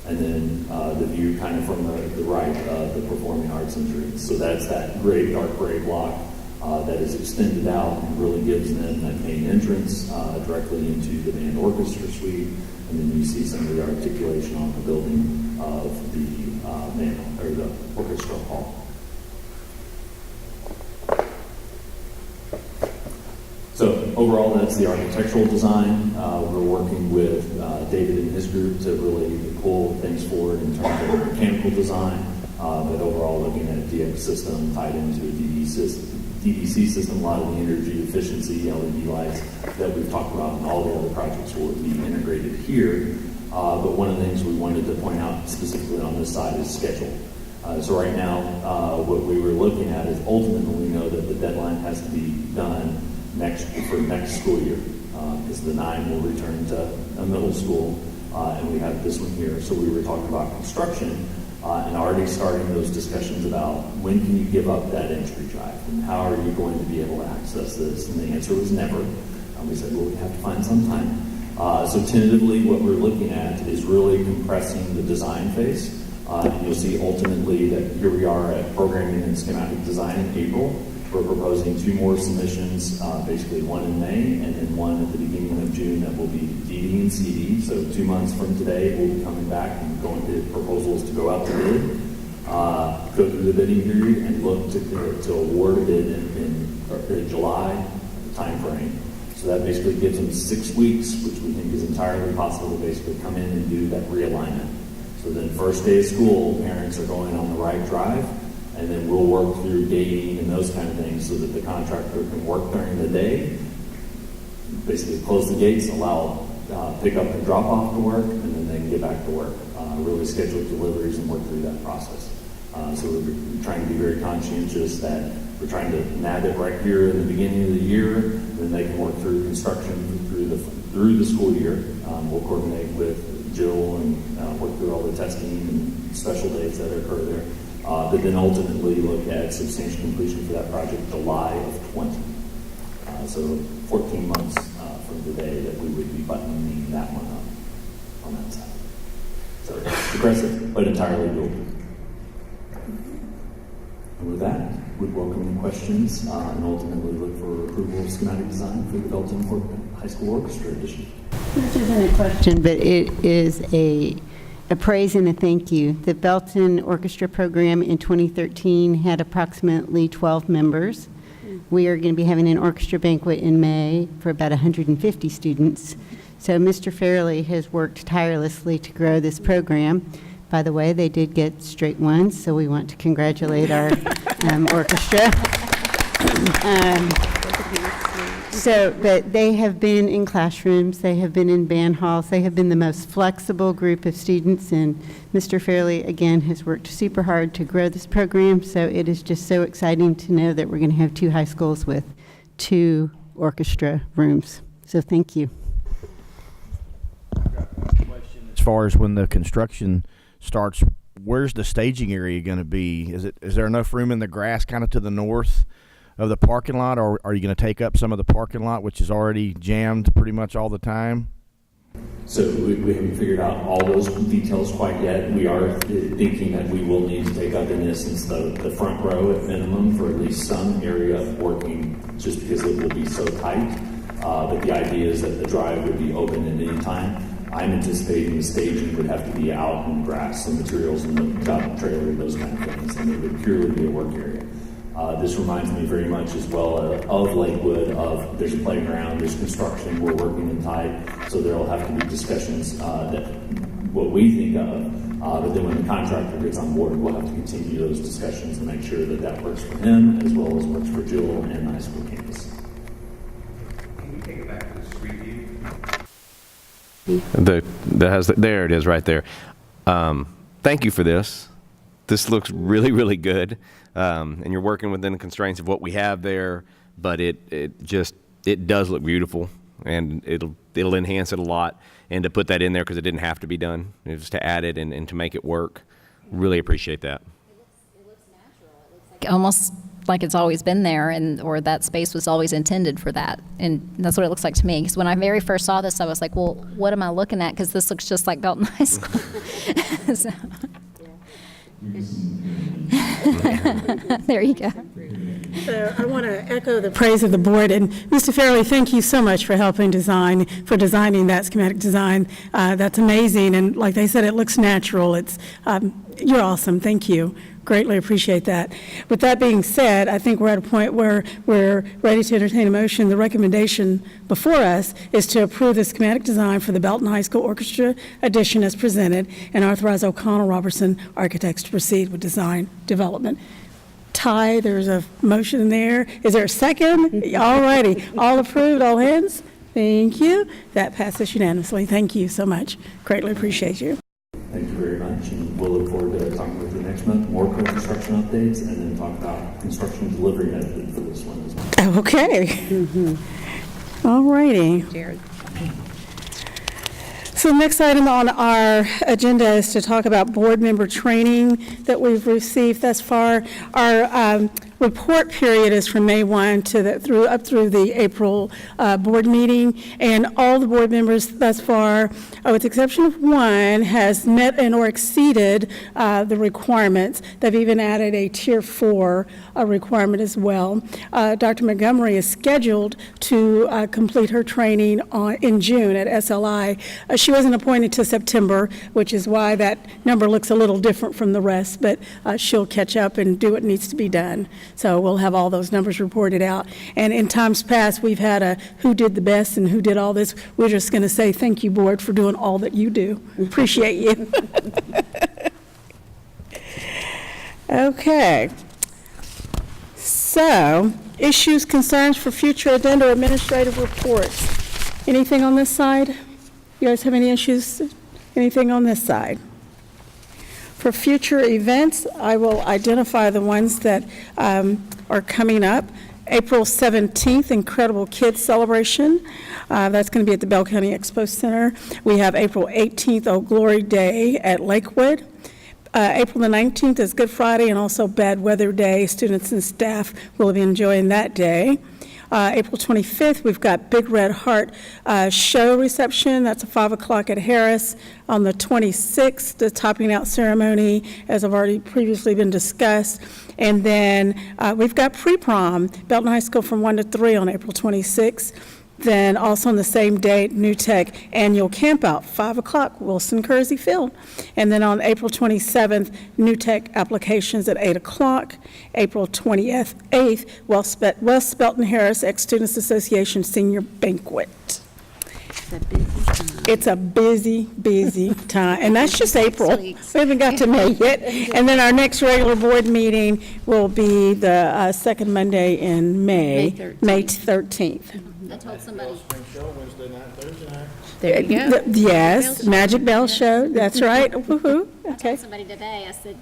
T: And then the view kind of from the right of the performing arts entrance. So that's that gray, dark gray block that is extended out and really gives them that main entrance directly into the band orchestra suite. And then you see some of the articulation on the building of the orchestra hall. So overall, that's the architectural design. We're working with David and his group to really pull things forward in terms of mechanical design, but overall looking at a DX system tied into a DEC system, a lot of the energy efficiency, LED lights that we've talked about, and all the other projects will be integrated here. But one of the things we wanted to point out specifically on this side is schedule. So right now, what we were looking at is ultimately we know that the deadline has to be done for next school year, because the 9 will return to a middle school, and we have this one here. So we were talking about construction and already starting those discussions about when can you give up that entry drive and how are you going to be able to access this? And the answer was never. We said, well, we have to find some time. So tentatively, what we're looking at is really compressing the design phase. And you'll see ultimately that here we are at programming and schematic design in April. We're proposing 2 more submissions, basically one in May and then one at the beginning of June that will be DD and CD. So 2 months from today, we'll be coming back and going to proposals to go out to bid, go through the bidding period, and look to award a bid in July timeframe. So that basically gives them 6 weeks, which we think is entirely possible to basically come in and do that realignment. So then first day of school, parents are going on the right drive, and then we'll work through gating and those kind of things so that the contractor can work during the day, basically close the gates, allow pick up and drop off to work, and then they can get back to work, really schedule deliveries and work through that process. So we're trying to be very conscientious that we're trying to nab it right here in the beginning of the year, and then they can work through construction through the school year. We'll coordinate with Jill and work through all the testing and special dates that occur there. But then ultimately look at substantial completion for that project July of 20. So 14 months from today that we would be buttoning that one up on that side. So aggressive, but entirely doable. welcome any questions, and ultimately look for approval of schematic design for the Belton High School Orchestra Edition.
E: This isn't a question, but it is a praise and a thank you. The Belton Orchestra program in 2013 had approximately 12 members. We are going to be having an orchestra banquet in May for about 150 students. So Mr. Fairley has worked tirelessly to grow this program. By the way, they did get straight ones, so we want to congratulate our orchestra. But they have been in classrooms, they have been in band halls, they have been the most flexible group of students, and Mr. Fairley, again, has worked super hard to grow this program, so it is just so exciting to know that we're going to have 2 high schools with 2 orchestra rooms. So thank you.
D: As far as when the construction starts, where's the staging area going to be? Is there enough room in the grass kind of to the north of the parking lot, or are you going to take up some of the parking lot, which is already jammed pretty much all the time?
T: So we haven't figured out all those details quite yet. We are thinking that we will need to take up, in essence, the front row at minimum for at least some area of working, just because it will be so tight. But the idea is that the drive would be open at any time. I'm anticipating the staging would have to be out in the grass, the materials in the job trailer, those kind of things, and it would purely be a work area. This reminds me very much as well of Lakewood, of there's a playground, there's construction, we're working in tight, so there will have to be discussions that what we think of, but then when the contractor gets on board, we'll have to continue those discussions and make sure that that works for him as well as works for Jill and the high school campus.
S: Can we take it back to the street view?
F: There it is right there. Thank you for this. This looks really, really good. And you're working within the constraints of what we have there, but it does look beautiful, and it'll enhance it a lot. And to put that in there because it didn't have to be done, it was to add it and to make it work. Really appreciate that.
B: It looks natural. It looks almost like it's always been there, or that space was always intended for that. And that's what it looks like to me. Because when I very first saw this, I was like, well, what am I looking at? Because this looks just like Belton High School. So. There you go.
Q: So I want to echo the praise of the board. And Mr. Fairley, thank you so much for helping designing that schematic design. That's amazing. And like they said, it looks natural. You're awesome. Thank you. Greatly appreciate that. With that being said, I think we're at a point where we're ready to entertain a motion. The recommendation before us is to approve the schematic design for the Belton High School Orchestra Edition as presented and authorize O'Connell Robertson Architects to proceed with design development. Ty, there's a motion there. Is there a second? All righty. All approved, all hands? Thank you. That passes unanimously. Thank you so much. Greatly appreciate you.
T: Thank you very much, and we'll look forward to talking with you next month, more construction updates, and then talk about construction delivery method for this one as well.
Q: Okay. All righty.
E: Jared.
Q: So the next item on our agenda is to talk about board member training that we've received thus far. Our report period is from May 1 up through the April board meeting, and all the board members thus far, with the exception of one, has met and or exceeded the requirements. They've even added a Tier 4 requirement as well. Dr. Montgomery is scheduled to complete her training in June at SLI. She wasn't appointed to September, which is why that number looks a little different from the rest, but she'll catch up and do what needs to be done. So we'll have all those numbers reported out. And in times past, we've had a who did the best and who did all this. We're just going to say thank you, board, for doing all that you do. Appreciate you. Okay. So, issues, concerns for future addenda or administrative reports. Anything on this side? You guys have any issues? Anything on this side? For future events, I will identify the ones that are coming up. April 17th, Incredible Kids Celebration. That's going to be at the Bell County Expo Center. We have April 18th, Oh Glory Day at Lakewood. April the 19th is Good Friday and also Bad Weather Day. Students and staff will be enjoying that day. April 25th, we've got Big Red Heart show reception. That's at 5 o'clock at Harris. On the 26th, the topping out ceremony, as I've already previously been discussed. And then we've got pre-prom, Belton High School from 1 to 3 on April 26th. Then also on the same date, New Tech annual campout, 5 o'clock, Wilson Kersey Field. And then on April 27th, New Tech applications at 8 o'clock. April 28th, West Belton Harris Ex-Students Association Senior Banquet. It's a busy, busy time, and that's just April. We haven't got to May yet. And then our next regular board meeting will be the second Monday in May 13th.
B: I told somebody.
Q: There you go. Yes, Magic Bell Show, that's right. Woohoo.
B: I told somebody today, I said,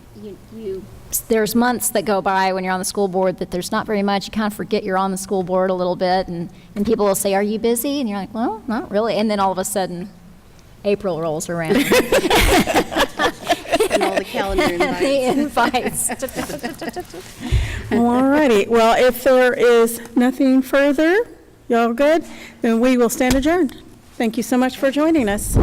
B: there's months that go by when you're on the school board that there's not very much. You kind of forget you're on the school board a little bit, and people will say, are you busy? And you're like, well, not really. And then all of a sudden, April rolls around.
E: And all the calendar invites.
B: The invites.
Q: All righty. Well, if there is nothing further, y'all good? Then we will stand adjourned. Thank you so much for joining us.